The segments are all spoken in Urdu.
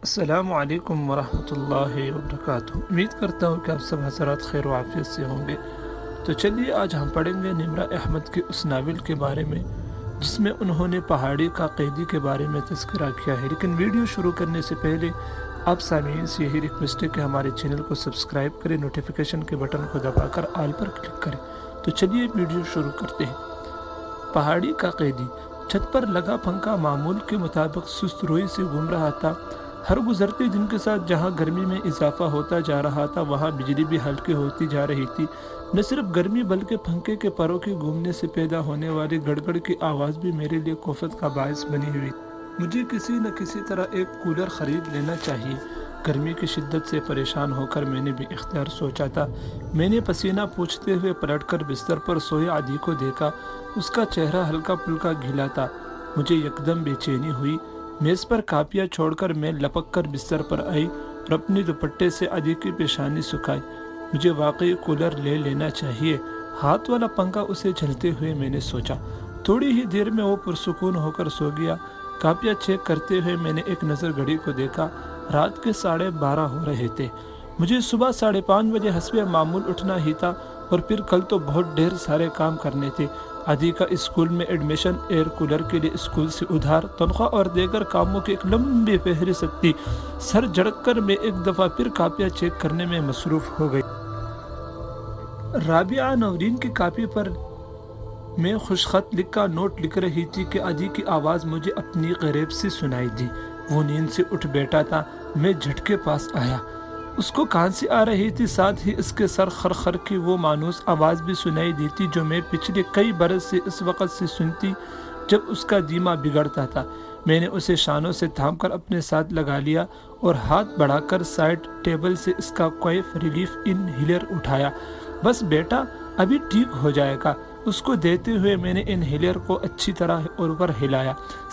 السلام علیکم ورحمۃ اللہ وبرکاتہ۔ امید کرتا ہوں کہ آپ سب حضرات خیر و عافیت سے ہوں گے۔ تو چلیے آج ہم پڑھیں گے نمرہ احمد کے اس ناول کے بارے میں جس میں انہوں نے پہاڑی کا قیدی کے بارے میں تذکرہ کیا ہے۔ لیکن ویڈیو شروع کرنے سے پہلے آپ سامعین سے یہی ریکویسٹ ہے کہ ہمارے چینل کو سبسکرائب کریں، نوٹیفیکیشن کے بٹن کو دبا کر آل پر کلک کریں۔ تو چلیے ویڈیو شروع کرتے ہیں۔ پہاڑی کا قیدی۔ چھت پر لگا پنکھا معمول کے مطابق سست روئی سے گھوم رہا تھا۔ ہر گزرتے دن کے ساتھ جہاں گرمی میں اضافہ ہوتا جا رہا تھا وہاں بجلی بھی ہلکی ہوتی جا رہی تھی۔ نہ صرف گرمی بلکہ پنکھے کے پروں کے گھومنے سے پیدا ہونے والی گڑگڑ کی آواز بھی میرے لیے کوفت کا باعث بنی ہوئی۔ مجھے کسی نہ کسی طرح ایک کولر خرید لینا چاہیے۔ گرمی کی شدت سے پریشان ہو کر میں نے بھی اختیار سوچا تھا۔ میں نے پسینہ پوچھتے ہوئے پلٹ کر بستر پر سوئے عدی کو دیکھا۔ اس کا چہرہ ہلکا پھلکا گھلا تھا۔ مجھے یکدم بے چینی ہوئی۔ میز پر کاپیاں چھوڑ کر میں لپک کر بستر پر آئی اور اپنی دوپٹے سے عدی کی پیشانی سکھائی۔ مجھے واقعی کولر لے لینا چاہیے۔ ہاتھ والا پنکھا اسے جھلتے ہوئے میں نے سوچا۔ تھوڑی ہی دیر میں وہ پرسکون ہو کر سو گیا۔ کاپیاں چیک کرتے ہوئے میں نے ایک نظر گھڑی کو دیکھا۔ رات کے 12:30 ہو رہے تھے۔ مجھے صبح 5:30 بجے حسب معمول اٹھنا ہی تھا اور پھر کل تو بہت ڈھیر سارے کام کرنے تھے۔ عدی کا اسکول میں ایڈمیشن، ایئر کولر کے لیے اسکول سے ادھار، تنخواہ اور دیگر کاموں کی ایک لمبی فہرست تھی۔ سر جھڑک کر میں ایک دفعہ پھر کاپیاں چیک کرنے میں مصروف ہو گئی۔ رابعہ نورین کی کاپی پر میں خوش خط لکھا نوٹ لکھ رہی تھی کہ عدی کی آواز مجھے اپنی قریب سے سنائی دی۔ وہ نیند سے اٹھ بیٹھا تھا۔ میں جھٹکے پاس آیا۔ اس کو کھانسی آ رہی تھی، ساتھ ہی اس کے سر خر کی وہ مانوس آواز بھی سنائی دیتی جو میں پچھلے کئی برس سے اس وقت سے سنتی جب اس کا دماغ بگڑتا تھا۔ میں نے اسے شانوں سے تھام کر اپنے ساتھ لگا لیا اور ہاتھ بڑھا کر سائڈ ٹیبل سے اس کا کوئف ریلیف انہیلر اٹھایا۔ بس بیٹا، ابھی ٹھیک ہو جائے گا۔ اس کو دیتے ہوئے میں نے انہیلر کو اچھی طرح اوپر ہلایا۔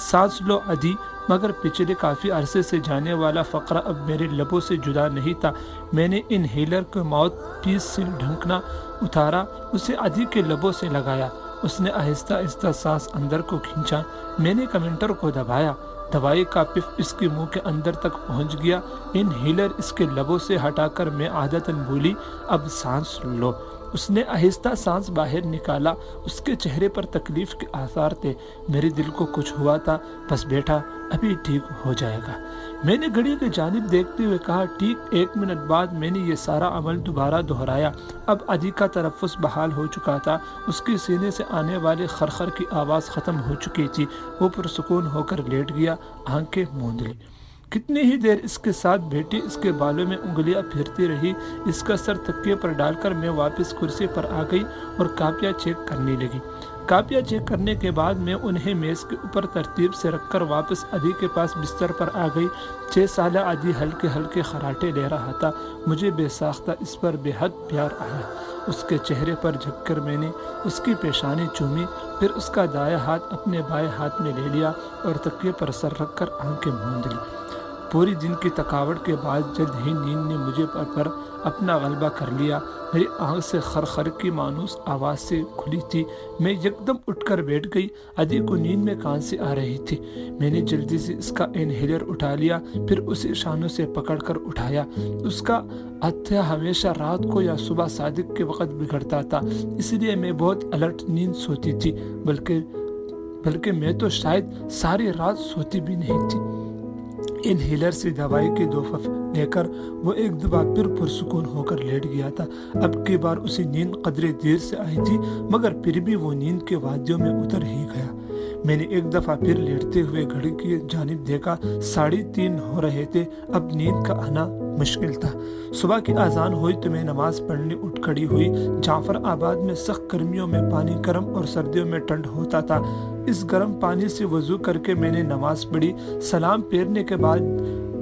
سانس لو عدی۔ مگر پچھلے کافی عرصے سے جانے والا فقرہ اب میرے لبوں سے جدا نہیں تھا۔ میں نے انہیلر کو ماؤتھ پیس سے ڈھکنا اتارا، اسے عدی کے لبوں سے لگایا۔ اس نے آہستہ آہستہ سانس اندر کو کھینچا۔ میں نے کمنٹر کو دبایا۔ دوائی کا پف اس کے منہ کے اندر تک پہنچ گیا۔ انہیلر اس کے لبوں سے ہٹا کر میں عادتاً بولی، اب سانس لو۔ اس نے آہستہ سانس باہر نکالا۔ اس کے چہرے پر تکلیف کے آثار تھے۔ میرے دل کو کچھ ہوا تھا۔ بس بیٹا، ابھی ٹھیک ہو جائے گا۔ میں نے گھڑی کی جانب دیکھتے ہوئے کہا، ٹھیک 1 منٹ بعد میں نے یہ سارا عمل دوبارہ دہرایا۔ اب عدی کا تنفس بحال ہو چکا تھا۔ اس کے سینے سے آنے والی خرخر کی آواز ختم ہو چکی تھی۔ وہ پرسکون ہو کر لیٹ گیا، آنکھیں موند لی۔ کتنی ہی دیر اس کے ساتھ بیٹھی، اس کے بالوں میں انگلیاں پھیرتی رہی۔ اس کا سر تکیے پر ڈال کر میں واپس کرسی پر آ گئی اور کاپیاں چیک کرنے لگی۔ کاپیاں چیک کرنے کے بعد میں انہیں میز کے اوپر ترتیب سے رکھ کر واپس عدی کے پاس بستر پر آ گئی۔ 6 سالہ عدی ہلکے ہلکے خراٹے لے رہا تھا۔ مجھے بے ساختہ اس پر بے حد پیار آیا۔ اس کے چہرے پر جھک کر میں نے اس کی پیشانی چومی، پھر اس کا دایاں ہاتھ اپنے بائیں ہاتھ میں لے لیا اور تکیے پر سر رکھ کر آنکھیں موند لی۔ پوری دن کی تھکاوٹ کے بعد جلد ہی نیند نے مجھے پر اپنا غلبہ کر لیا۔ میری آنکھ سے خرخر کی مانوس آواز سے کھلی تھی۔ میں یکدم اٹھ کر بیٹھ گئی۔ عدی کو نیند میں کھانسی آ رہی تھی۔ میں نے جلدی سے اس کا انہیلر اٹھا لیا، پھر اسے شانوں سے پکڑ کر اٹھایا۔ اس کا عطیہ ہمیشہ رات کو یا صبح صادق کے وقت بگڑتا تھا، اس لیے میں بہت الرٹ نیند سوتی تھی، بلکہ میں تو شاید ساری رات سوتی بھی نہیں تھی۔ انہیلر سے دوائی کے 2 پف لے کر وہ ایک دفعہ پھر پرسکون ہو کر لیٹ گیا تھا۔ اب کی بار اسے نیند قدرے دیر سے آئی تھی، مگر پھر بھی وہ نیند کے وادیوں میں اتر ہی گیا۔ میں نے ایک دفعہ پھر لیٹتے ہوئے گھڑی کی جانب دیکھا۔ 3:30 ہو رہے تھے۔ اب نیند کا آنا مشکل تھا۔ صبح کی اذان ہوئی تو میں نماز پڑھنے اٹھ کھڑی ہوئی۔ جعفر آباد میں سخت گرمیوں میں پانی گرم اور سردیوں میں ٹھنڈ ہوتا تھا۔ اس گرم پانی سے وضو کر کے میں نے نماز پڑھی۔ سلام پھیرنے کے بعد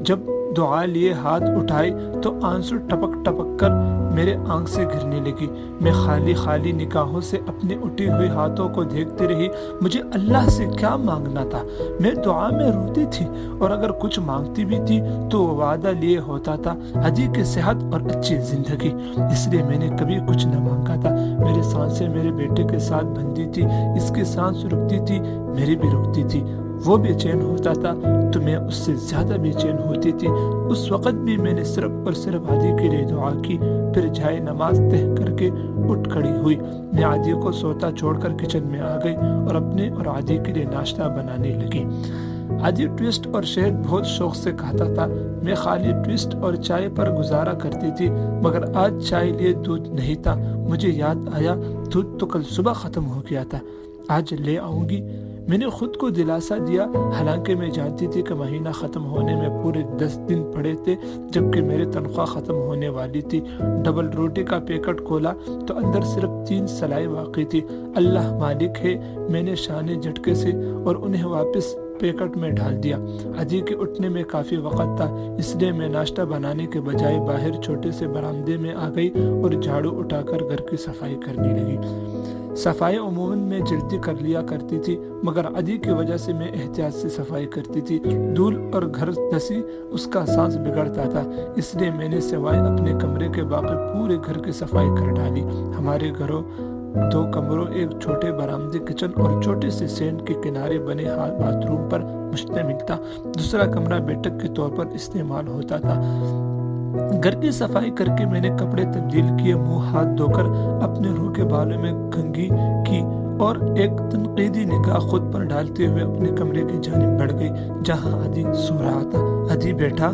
جب دعا لیے ہاتھ اٹھائے تو آنسو ٹپک ٹپک کر میرے آنکھ سے گرنے لگی۔ میں خالی نگاہوں سے اپنے اٹھے ہوئے ہاتھوں کو دیکھتی رہی۔ مجھے اللہ سے کیا مانگنا تھا؟ میں دعا میں روتی تھی، اور اگر کچھ مانگتی بھی تھی تو وہ وعدہ لیے ہوتا تھا، عدی کی صحت اور اچھی زندگی۔ اس لیے میں نے کبھی کچھ نہ مانگا تھا۔ میری سانسیں میرے بیٹے کے ساتھ بندھی تھی۔ اس کی سانس رکتی تھی، میری بھی رکتی تھی۔ وہ بے چین ہوتا تھا تو میں اس سے زیادہ بے چین ہوتی تھی۔ اس وقت بھی میں نے صرف اور صرف عادی کے لیے دعا کی، پھر جائے نماز تہ کر کے اٹھ کھڑی ہوئی۔ میں عادی کو سوتا چھوڑ کر کچن میں آ گئی اور اپنے اور عادی کے لیے ناشتہ بنانے لگی۔ عادی ٹوسٹ اور شہد بہت شوق سے کھاتا تھا۔ میں خالی ٹوسٹ اور چائے پر گزارا کرتی تھی، مگر آج چائے لیے دودھ نہیں تھا۔ مجھے یاد آیا دودھ تو کل صبح ختم ہو گیا تھا، آج لے آؤں گی۔ میں نے خود کو دلاسا دیا، حالانکہ میں جانتی تھی کہ مہینہ ختم ہونے میں پورے 10 دن پڑے تھے، جبکہ میری تنخواہ ختم ہونے والی تھی۔ ڈبل روٹی کا پیکٹ کھولا تو اندر صرف 3 سلائی باقی تھی۔ اللہ مالک ہے، میں نے شانے جھٹکے سے اور انہیں واپس پیکٹ میں ڈال دیا۔ عادی کے اٹھنے میں کافی وقت تھا، اس لیے میں ناشتہ بنانے کے بجائے باہر چھوٹے سے برآمدے میں آ گئی اور جھاڑو اٹھا کر گھر کی صفائی کرنے لگی۔ صفائی عموماً میں جلدی کر لیا کرتی تھی، مگر عادی کی وجہ سے میں احتیاط سے صفائی کرتی تھی۔ دھول اور گھر دسی اس کا سانس بگڑتا تھا، اس لیے میں نے سوائے اپنے کمرے کے باقی پورے گھر کی صفائی کر ڈالی۔ ہمارے گھروں 2 کمروں، ایک چھوٹے برآمدے کچن اور چھوٹے سے سینٹ کے کنارے بنے باتھ روم پر مشتمل تھا۔ دوسرا کمرہ بیٹھک کے طور پر استعمال ہوتا تھا۔ گھر کی صفائی کر کے میں نے کپڑے تبدیل کیے، منہ ہاتھ دھو کر اپنے روح کے بالوں میں کنگھی کی اور ایک تنقیدی نگاہ خود پر ڈالتے ہوئے اپنے کمرے کی جانب بڑھ گئی جہاں عادی سو رہا تھا۔ عادی بیٹا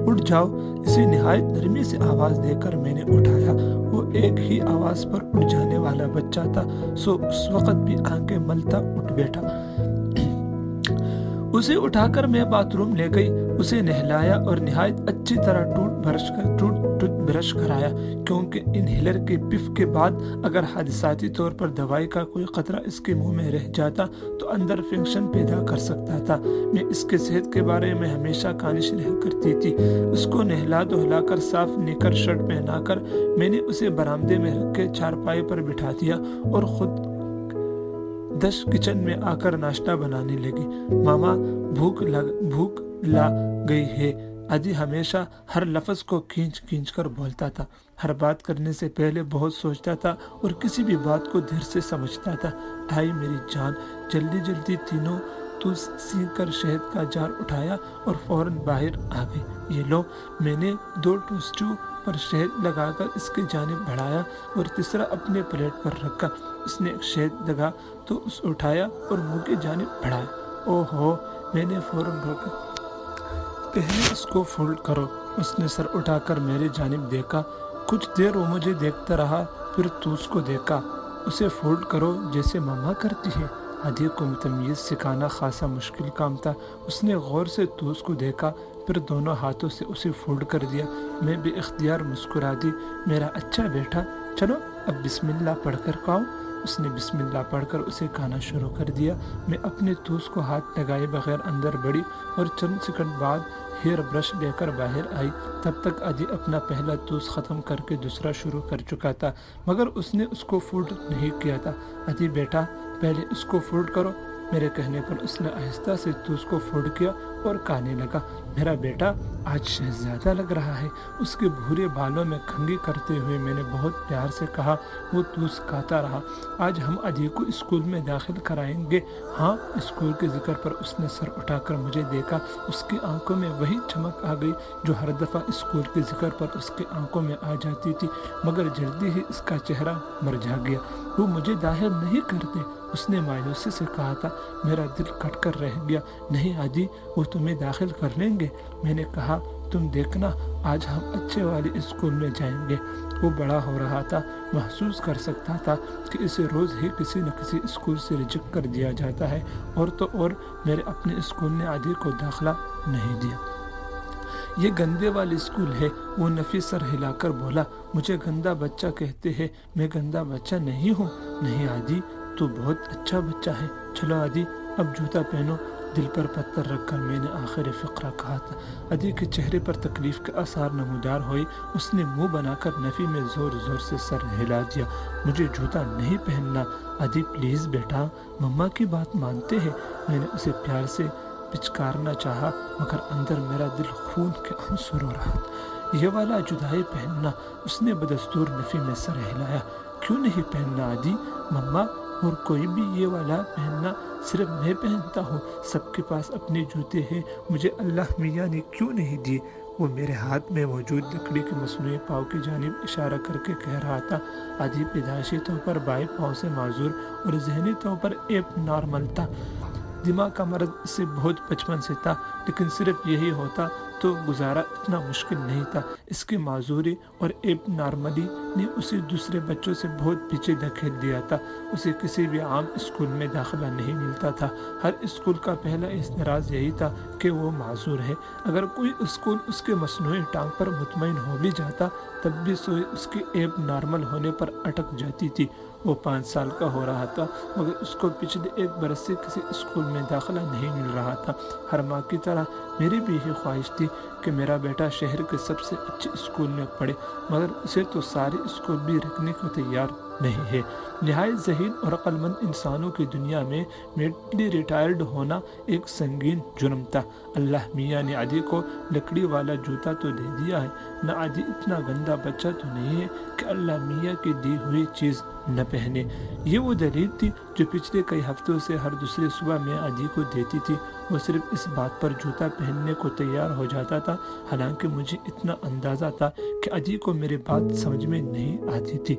اٹھ جاؤ، اسے نہایت نرمی سے آواز دے کر میں نے اٹھایا۔ وہ ایک ہی آواز پر اٹھ جانے والا بچہ تھا، سو اس وقت بھی آنکھیں ملتا اٹھ بیٹھا۔ اسے اٹھا کر میں باتھ روم لے گئی، اسے نہلایا اور نہایت اچھی طرح ٹوتھ برش کرایا، کیونکہ انہیلر کے پف کے بعد اگر حادثاتی طور پر دوائی کا کوئی قطرہ اس کے منہ میں رہ جاتا تو اندر انفیکشن پیدا کر سکتا تھا۔ میں اس کے صحت کے بارے میں ہمیشہ کانش رہ کرتی تھی۔ اس کو نہلا دھلا کر صاف نیکر شرٹ پہنا کر میں نے اسے برآمدے میں رکھ کے چارپائی پر بٹھا دیا اور خود کچن میں آ کر ناشتہ بنانے لگی۔ ماما بھوک لا گئی ہے، عادی ہمیشہ ہر لفظ کو کھینچ کر بولتا تھا، ہر بات کرنے سے پہلے بہت سوچتا تھا اور کسی بھی بات کو دیر سے سمجھتا تھا۔ آئی میری جان، جلدی تینوں سی کر شہد کا جار اٹھایا اور فوراً باہر آ گئی۔ یہ لو، میں نے 2 ٹوسٹوں پر شہد لگا کر اس کی جانب بڑھایا اور تیسرا اپنے پلیٹ پر رکھا۔ اس نے شہد لگا تو اس اٹھایا اور منہ کی جانب بڑھایا۔ اوہو، میں نے فوراً روکا، پہلے اس کو فولڈ کرو۔ اس نے سر اٹھا کر میری جانب دیکھا، کچھ دیر وہ مجھے دیکھتا رہا، پھر تو اس کو دیکھا۔ اسے فولڈ کرو جیسے ماما کرتی ہے۔ عادی کو تمیز سکھانا خاصا مشکل کام تھا۔ اس نے غور سے توس کو دیکھا، پھر دونوں ہاتھوں سے اسے فولڈ کر دیا۔ میں بے اختیار مسکرا دی۔ میرا اچھا بیٹا، چلو اب بسم اللہ پڑھ کر کھاؤ۔ اس نے بسم اللہ پڑھ کر اسے کھانا شروع کر دیا۔ میں اپنے توس کو ہاتھ لگائے بغیر اندر بڑھی اور چند سیکنڈ بعد ہیئر برش لے کر باہر آئی۔ تب تک عادی اپنا پہلا توس ختم کر کے دوسرا شروع کر چکا تھا، مگر اس نے اس کو فولڈ نہیں کیا تھا۔ عادی بیٹا، پہلے اس کو فولڈ کرو۔ میرے کہنے پر اس نے آہستہ سے توس کو فولڈ کیا اور کہنے لگا، میرا بیٹا آج شہزادہ لگ رہا ہے۔ اس کے بھورے بالوں میں کنگھی کرتے ہوئے میں نے بہت پیار سے کہا۔ وہ توس کھاتا رہا۔ آج ہم عادی کو اسکول میں داخل کرائیں گے۔ ہاں، اسکول کے ذکر پر اس نے سر اٹھا کر مجھے دیکھا۔ اس کی آنکھوں میں وہی چمک آ گئی جو ہر دفعہ اسکول کے ذکر پر اس کی آنکھوں میں آ جاتی تھی، مگر جلدی ہی اس کا چہرہ مرجھا گیا۔ وہ مجھے داخل نہیں کرتے، اس نے مایوسی سے کہا تھا۔ میرا دل کٹ کر رہ گیا۔ نہیں عادی، وہ تمہیں داخل کر لیں گے۔ میں نے کہا، تم دیکھنا، آج ہم اچھے والے اسکول میں جائیں گے۔ وہ بڑا ہو رہا تھا، محسوس کر سکتا تھا کہ اسے روز ہی کسی نہ کسی اسکول سے ریجیکٹ کر دیا جاتا ہے، اور تو اور میرے اپنے اسکول نے عادی کو داخلہ نہیں دیا۔ یہ گندے والے اسکول ہے، وہ نفی سر ہلا کر بولا۔ مجھے گندا بچہ کہتے ہیں، میں گندا بچہ نہیں ہوں۔ نہیں عادی، تو بہت اچھا بچہ ہے۔ چلو عادی، اب جوتا پہنو۔ دل پر پتھر رکھ کر میں نے آخر فقرہ کہا تھا۔ عادی کے چہرے پر تکلیف کے آثار نمودار ہوئے۔ اس نے منہ بنا کر نفی میں زور زور سے سر ہلا دیا۔ مجھے جوتا نہیں پہننا۔ عادی پلیز بیٹا، مما کی بات مانتے ہیں۔ میں نے اسے پیار سے پچکارنا چاہا، مگر اندر میرا دل خون کے آنسو رو رہا تھا۔ یہ والا جدائی پہننا۔ اس نے بدستور نفی میں سر ہلایا۔ کیوں نہیں پہننا عادی؟ مما اور کوئی بھی یہ والا پہننا صرف میں پہنتا ہوں؟ سب کے پاس اپنے جوتے ہیں، مجھے اللہ میاں نے کیوں نہیں دیے؟ وہ میرے ہاتھ میں موجود لکڑی کے مصنوعی پاؤں کی جانب اشارہ کر کے کہہ رہا تھا۔ عادی پیدائشی طور پر بائیں پاؤں سے معذور اور ذہنی طور پر ایپ نارمل تھا۔ دماغ کا مرض اس سے بہت بچپن سے تھا، لیکن صرف یہی ہوتا تو گزارا اتنا مشکل نہیں تھا۔ اس کی معذوری اور ایپ نارملی نے اسے دوسرے بچوں سے بہت پیچھے دھکیل دیا تھا۔ اسے کسی بھی عام اسکول میں داخلہ نہیں ملتا تھا۔ ہر اسکول کا پہلا اعتراض یہی تھا کہ وہ معذور ہے۔ اگر کوئی اسکول اس کے مصنوعی ٹانگ پر مطمئن ہو بھی جاتا، تب بھی سوئی اس کی ایپ نارمل ہونے پر اٹک جاتی تھی۔ وہ 5 سال کا ہو رہا تھا، مگر اس کو پچھلے 1 برس سے کسی اسکول میں داخلہ نہیں مل رہا تھا۔ ہر ماں کی طرح میری بھی یہی خواہش تھی کہ میرا بیٹا شہر کے سب سے اچھے اسکول میں پڑھے، مگر اسے تو سارے اسکول بھی رکھنے کو تیار نہیں ہے۔ نہایت ذہین اور عقل مند انسانوں کی دنیا میں میڈیکلی ریٹائرڈ ہونا ایک سنگین جرم تھا۔ اللہ میاں نے عادی کو لکڑی والا جوتا تو دے دیا ہے، نہ عادی اتنا گندا بچہ تو نہیں ہے کہ اللہ میاں کی دی ہوئی چیز نہ پہنے۔ یہ وہ دلیل تھی جو پچھلے کئی ہفتوں سے ہر دوسرے صبح میں عادی کو دیتی تھی۔ وہ صرف اس بات پر جوتا پہننے کو تیار ہو جاتا تھا، حالانکہ مجھے اتنا اندازہ تھا کہ عادی کو میری بات سمجھ میں نہیں آتی تھی۔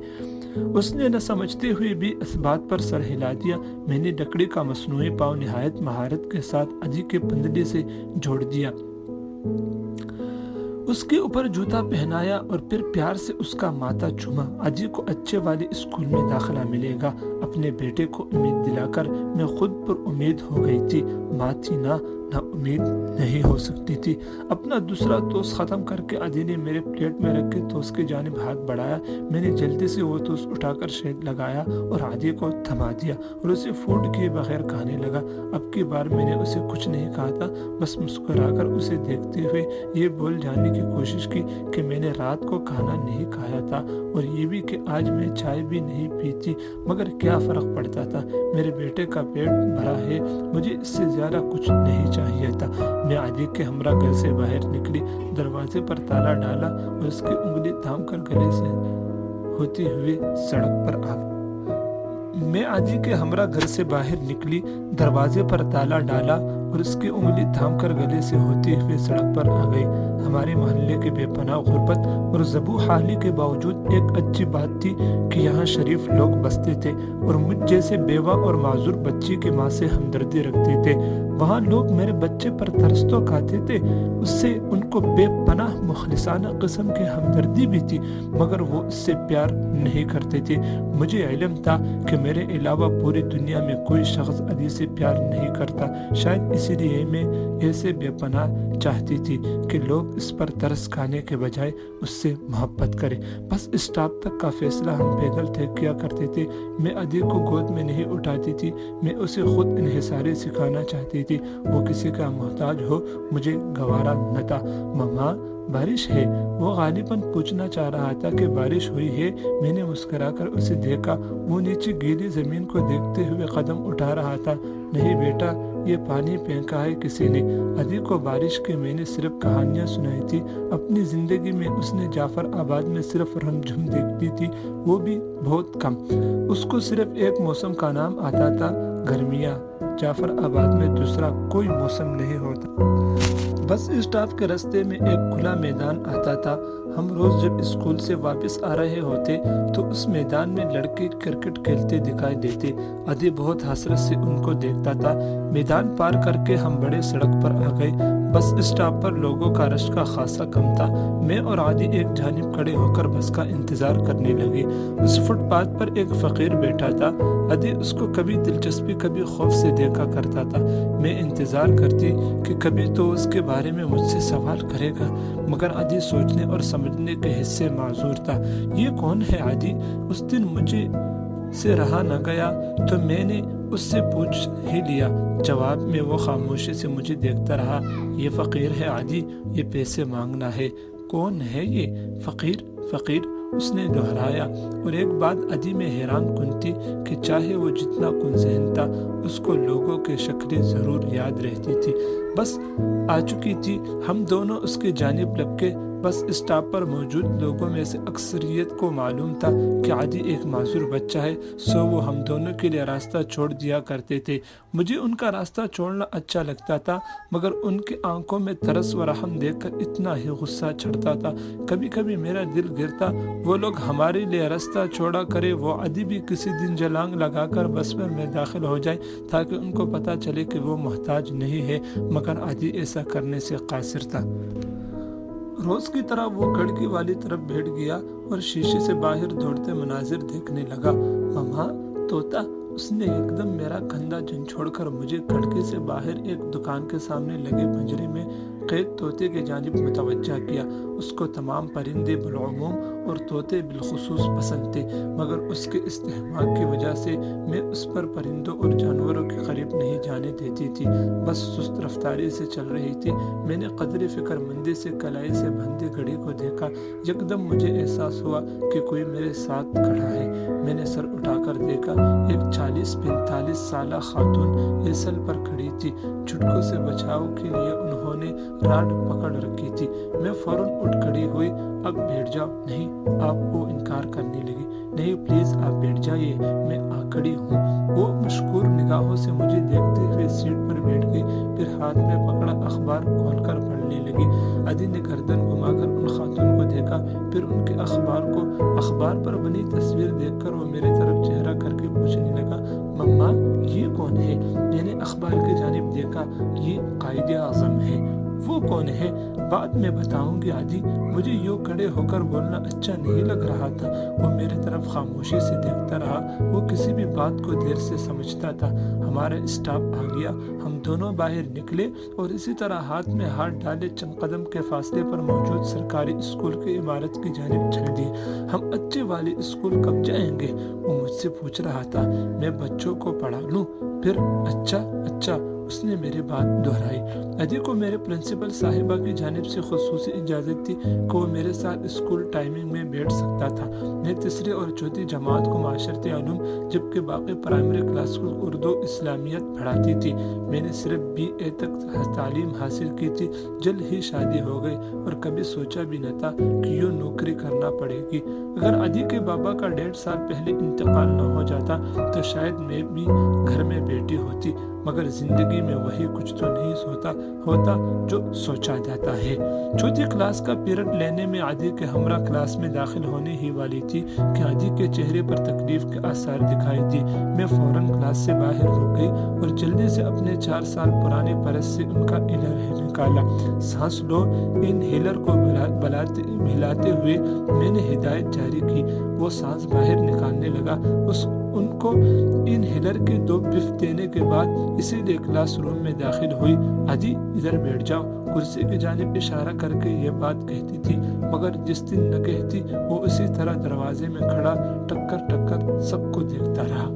اس نے نہ سمجھتے ہوئے بھی اس بات پر سر ہلا دیا۔ میں نے لکڑی کا مصنوعی پاؤں نہایت مہارت کے ساتھ عادی کے پندلے سے جوڑ دیا، اس کے اوپر جوتا پہنایا اور پھر پیار سے اس کا ماتھا چوما۔ عادی کو اچھے والے اسکول میں داخلہ ملے گا۔ اپنے بیٹے کو امید دلا کر میں خود پر امید ہو گئی تھی۔ ماں تھی نا امید نہیں ہو سکتی تھی۔ اپنا دوسرا ٹوسٹ ختم کر کے عادی نے میرے پلیٹ میں رکھ کے ٹوسٹ کی جانب ہاتھ بڑھایا۔ میں نے جلدی سے وہ ٹوسٹ اٹھا کر شہد لگایا اور عادی کو تھما دیا اور اسے فوڈ کیے بغیر کھانے لگا۔ اب کی بار میں نے اسے کچھ نہیں کہا تھا، بس مسکرا کر اسے دیکھتے ہوئے یہ بول جانے کی کوشش کی کہ میں نے رات کو کھانا نہیں کھایا تھا اور یہ بھی کہ آج میں چائے بھی نہیں پیتی، مگر کیا فرق پڑتا تھا؟ میرے بیٹے کا پیٹ بھرا ہے، مجھے اس سے زیادہ کچھ نہیں چاہیے تھا۔ میں عادی کے ہمراہ گھر سے باہر نکلی، دروازے پر تالا ڈالا اور اس کی انگلی تھام کر گلے سے ہوتے ہوئے سڑک پر آ گئی۔ میں عادی کے ہمراہ گھر سے باہر نکلی، دروازے پر تالا ڈالا اور اس کی انگلی تھام کر گلے سے ہوتے ہوئے سڑک پر آ گئی۔ ہمارے محلے کے بے پناہ غربت اور ذبح حالی کے باوجود ایک اچھی بات تھی کہ یہاں شریف لوگ بستے تھے اور مجھ جیسے بیوہ اور معذور بچی کی ماں سے ہمدردی رکھتے تھے۔ وہاں لوگ میرے بچے پر ترس تو کھاتے تھے، اس سے ان کو بے پناہ مخلصانہ قسم کی ہمدردی بھی تھی، مگر وہ اس سے پیار نہیں کرتے تھے۔ مجھے علم تھا کہ میرے علاوہ پوری دنیا میں کوئی شخص عادی سے پیار نہیں کرتا، شاید اسی لیے میں ایسے بے پناہ چاہتی تھی کہ لوگ اس پر ترس کھانے کے بجائے اس سے محبت کریں۔ بس اسٹاپ تک کا فیصلہ ہم پیدل طے کیا کرتے تھے۔ میں عادی کو گود میں نہیں اٹھاتی تھی، میں اسے خود انحصاری سکھانا چاہتی تھی۔ وہ کسی کا محتاج ہو مجھے گوارا نہ تھا۔ ماما بارش ہے؟ وہ غالباً پوچھنا چاہ رہا تھا کہ بارش ہوئی ہے۔ میں نے مسکرا کر اسے دیکھا، وہ نیچے گیلی زمین کو دیکھتے ہوئے قدم اٹھا رہا تھا۔ نہیں بیٹا، یہ پانی پھینکا ہے کسی نے۔ عادی کو بارش کی میں نے صرف کہانیاں سنائی تھی۔ اپنی زندگی میں اس نے جعفر آباد میں صرف رمجھم دیکھی تھی، وہ بھی بہت کم۔ اس کو صرف ایک موسم کا نام آتا تھا، گرمیاں۔ جعفر آباد میں دوسرا کوئی موسم نہیں ہوتا۔ بس اسٹاف کے راستے میں ایک کھلا میدان آتا تھا۔ ہم روز جب اسکول سے واپس آ رہے ہوتے تو اس میدان میں لڑکے کرکٹ کھیلتے دکھائی دیتے۔ عادی بہت حسرت سے ان کو دیکھتا تھا۔ میدان پار کر کے ہم بڑے سڑک پر آ گئے۔ بس اسٹاپ پر لوگوں کا رش کا خاصا کم تھا۔ میں اور عادی ایک جانب کھڑے ہو کر بس کا انتظار کرنے لگے۔ اس فٹ پاتھ پر ایک فقیر بیٹھا تھا۔ عادی اس کو کبھی دلچسپی کبھی خوف سے دیکھا کرتا تھا۔ میں انتظار کرتی کہ کبھی تو اس کے بارے میں مجھ سے سوال کرے گا، مگر عادی سوچنے اور سمجھنے کے حصے معذور تھا۔ یہ کون ہے عادی؟ اس دن مجھے سے رہا نہ گیا تو میں نے اس سے پوچھ ہی لیا۔ جواب میں وہ خاموشی سے مجھے دیکھتا رہا۔ یہ فقیر ہے عادی، یہ پیسے مانگنا ہے۔ کون ہے یہ فقیر؟ فقیر اس نے دہرایا، اور ایک بات عادی میں حیران کن تھی کہ چاہے وہ جتنا کن ذہن تھا، اس کو لوگوں کی شکلیں ضرور یاد رہتی تھی، بس آ چکی تھی۔ ہم دونوں اس کی جانب لپکے۔ بس اسٹاپ پر موجود لوگوں میں سے اکثریت کو معلوم تھا کہ عادی ایک معذور بچہ ہے، سو وہ ہم دونوں کے لیے راستہ چھوڑ دیا کرتے تھے۔ مجھے ان کا راستہ چھوڑنا اچھا لگتا تھا، مگر ان کی آنکھوں میں ترس و رحم دیکھ کر اتنا ہی غصہ چڑھتا تھا۔ کبھی کبھی میرا دل گرتا وہ لوگ ہمارے لیے راستہ چھوڑا کرے، وہ عادی بھی کسی دن جلانگ لگا کر بس میں داخل ہو جائے تاکہ ان کو پتہ چلے کہ وہ محتاج نہیں ہے، مگر عادی ایسا کرنے سے قاصر تھا۔ روز کی طرح وہ کھڑکی والی طرف بیٹھ گیا اور شیشے سے باہر دوڑتے مناظر دیکھنے لگا۔ مما، طوطا! اس نے ایک دم میرا کندھا جھنجھوڑ کر مجھے کھڑکی سے باہر ایک دکان کے سامنے لگے پنجرے میں قید طوطے کی جانب متوجہ کیا۔ اس کو تمام پرندے بالعموم اور طوطے بالخصوص پسند تھے، مگر اس کے استحماق کی وجہ سے میں اس پر پرندوں اور جانوروں کے قریب نہیں جانے دیتی تھی، بس سست رفتاری سے چل رہی تھی۔ میں نے قدر فکر مندی سے کلائی سے بندھی گھڑی کو دیکھا۔ یکدم مجھے احساس ہوا کہ کوئی میرے ساتھ کھڑا ہے۔ میں نے سر اٹھا کر دیکھا، ایک 40-45 سالہ خاتون ایسل پر کھڑی تھی۔ جھٹکوں سے بچاؤ کے لیے انہوں نے راڈ پکڑ رکھی تھی۔ میں فوراً اٹھ کھڑی ہوئی۔ اب بیٹھ جاؤ۔ نہیں، آپ وہ انکار کرنے لگی۔ نہیں پلیز آپ بیٹھ جائیے، میں آ کھڑی ہوں۔ وہ مشکور نگاہوں سے مجھے دیکھتے ہوئے سیٹ پر بیٹھ گئی، پھر ہاتھ میں پکڑا اخبار کھول کر پڑھنے لگی۔ عادی نے گردن گھما کر ان خاتون کو دیکھا، پھر ان کے اخبار پر بنی تصویر دیکھ کر وہ میری طرف چہرہ کر کے پوچھنے لگا، مما یہ کون ہے؟ میں نے اخبار کی جانب دیکھا، یہ قائد اعظم ہے۔ وہ کون ہے؟ بعد میں بتاؤں گی عادی۔ مجھے یوں کھڑے ہو کر بولنا اچھا نہیں لگ رہا تھا۔ وہ میرے طرف خاموشی سے دیکھتا رہا، وہ کسی بھی بات کو دیر سے سمجھتا تھا۔ ہمارا اسٹاپ آ گیا، ہم دونوں باہر نکلے اور اسی طرح ہاتھ میں ہاتھ ڈالے چند قدم کے فاصلے پر موجود سرکاری اسکول کی عمارت کی جانب چل دیے۔ ہم اچھے والے اسکول کب جائیں گے؟ وہ مجھ سے پوچھ رہا تھا۔ میں بچوں کو پڑھا لوں، پھر اچھا اس نے میری بات دہرائی۔ عادی کو میرے پرنسپل صاحبہ کی جانب سے خصوصی اجازت تھی کہ وہ میرے ساتھ اسکول ٹائمنگ میں بیٹھ سکتا تھا۔ میں تیسری اور چوتھی جماعت کو معاشرتی علوم جبکہ باقی پرائمری کلاس کو اردو اسلامیات پڑھاتی تھی۔ میں نے صرف BA تک تعلیم حاصل کی تھی۔ جلد ہی شادی ہو گئی اور کبھی سوچا بھی نہ تھا کہ یوں نوکری کرنا پڑے گی۔ اگر عادی کے بابا کا 1.5 سال پہلے انتقال نہ ہو جاتا تو شاید میں بھی گھر میں بیٹھی ہوتی، مگر زندگی میں وہی کچھ تو نہیں ہوتا جو سوچا جاتا ہے۔ چوتھی کلاس کا پیریڈ لینے میں عادی کے ہمراہ کلاس میں داخل ہونے ہی والی تھی کہ عادی کے چہرے پر تکلیف کے آثار دکھائی دی۔ میں فوراً کلاس سے باہر رک گئی اور جلدی سے اپنے 4 سال پرانے پرس سے ان کا انہیلر نکالا۔ سانس لو۔ انہیلر کو ہلاتے ہوئے میں نے ہدایت جاری کی۔ وہ سانس باہر نکالنے لگا۔ ان کو انہیلر کے 2 پف دینے کے بعد اسی لیے کلاس روم میں داخل ہوئی۔ عادی ادھر بیٹھ جاؤ۔ کرسی کی جانب اشارہ کر کے یہ بات کہتی تھی، مگر جس دن نہ کہتی وہ اسی طرح دروازے میں کھڑا ٹکر سب کو دیکھتا رہا۔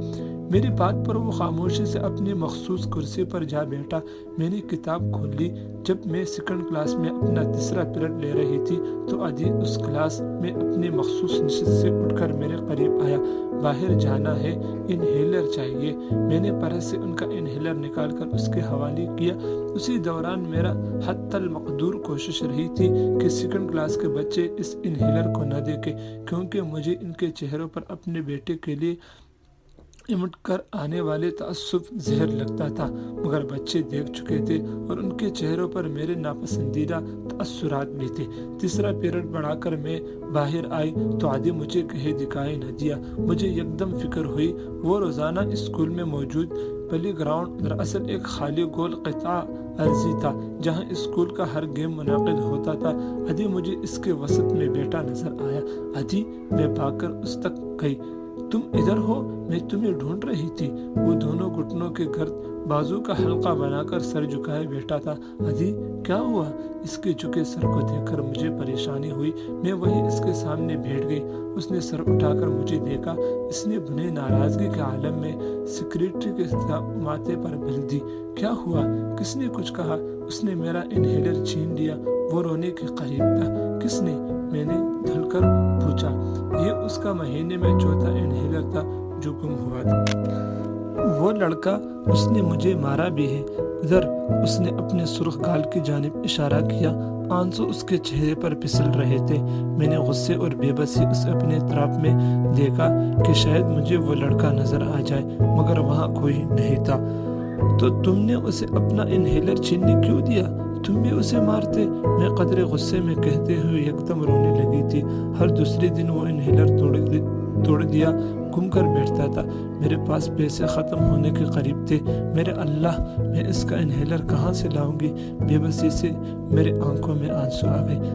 میری بات پر وہ خاموشی سے اپنی مخصوص کرسی پر جا بیٹھا۔ میں نے کتاب کھول لی۔ جب میں 2nd کلاس میں اپنا تیسرا پیریڈ لے رہی تھی تو عادی اس کلاس میں اپنی مخصوص نشست سے اٹھ کر میرے قریب آیا۔ باہر جانا ہے، انہیلر چاہیے۔ میں نے پرس سے ان کا انہیلر نکال کر اس کے حوالے کیا۔ اسی دوران میرا حتی المقدور کوشش رہی تھی کہ 2nd کلاس کے بچے اس انہیلر کو نہ دیکھیں، کیونکہ مجھے ان کے چہروں پر اپنے بیٹے کے لیے امٹ کر آنے والے تعصب زہر لگتا تھا، مگر بچے دیکھ چکے تھے اور ان کے چہروں پر میرے ناپسندیدہ تاثرات بھی تھے۔ تیسرا پیریڈ بڑھا کر میں باہر آئی تو عادی مجھے کہیں دکھائی نہ دیا۔ مجھے یکدم فکر ہوئی وہ روزانہ اسکول میں موجود پلے گراؤنڈ دراصل ایک خالی گول قطعہ ارضی تھا جہاں اسکول کا ہر گیم منعقد ہوتا تھا۔ عادی مجھے اس کے وسط میں بیٹھا نظر آیا۔ عادی، میں بھاگ کر اس تک گئی۔ تم ادھر ہو، میں تمہیں ڈھونڈ رہی تھی۔ وہ دونوں گھٹنوں کے گرد بازو کا حلقہ بنا کر سر جھکائے بیٹھا تھا۔ عادی، کیا ہوا؟ اس کے جھکے سر کو دیکھ کر مجھے پریشانی ہوئی۔ میں وہی اس کے سامنے بیٹھ گئی۔ اس نے سر اٹھا کر مجھے دیکھا۔ اس نے بنے ناراضگی کے عالم میں سیکریٹری کے ماتھے پر بل دی۔ کیا ہوا؟ کس نے کچھ کہا؟ اس نے میرا انہیلر چھین لیا۔ وہ رونے کے قریب تھا۔ کس نے؟ میں نے دھل کر پوچھا۔ یہ اس کا مہینے میں 4تھا انہیلر تھا جو گم ہوا تھا۔ وہ لڑکا اس نے مجھے مارا بھی ہے۔ ادھر اس نے اپنے سرخ گال کی جانب اشارہ کیا۔ آنسو اس کے چہرے پر پھسل رہے تھے۔ میں نے غصے اور بے بسی اس اپنے اطراف میں دیکھا کہ شاید مجھے وہ لڑکا نظر آ جائے، مگر وہاں کوئی نہیں تھا۔ تو تم نے اسے اپنا انہیلر چھیننے کیوں دیا؟ تم بھی اسے مارتے، میں قدرے غصے میں کہتے ہوئے یکدم رونے لگی تھی۔ ہر دوسرے دن وہ انہیلر توڑ دیا گم کر بیٹھتا تھا۔ میرے پاس پیسے ختم ہونے کے قریب تھے۔ میرے اللہ، میں اس کا انہیلر کہاں سے لاؤں گی؟ بے بسی سے میرے آنکھوں میں آنسو آ گئے۔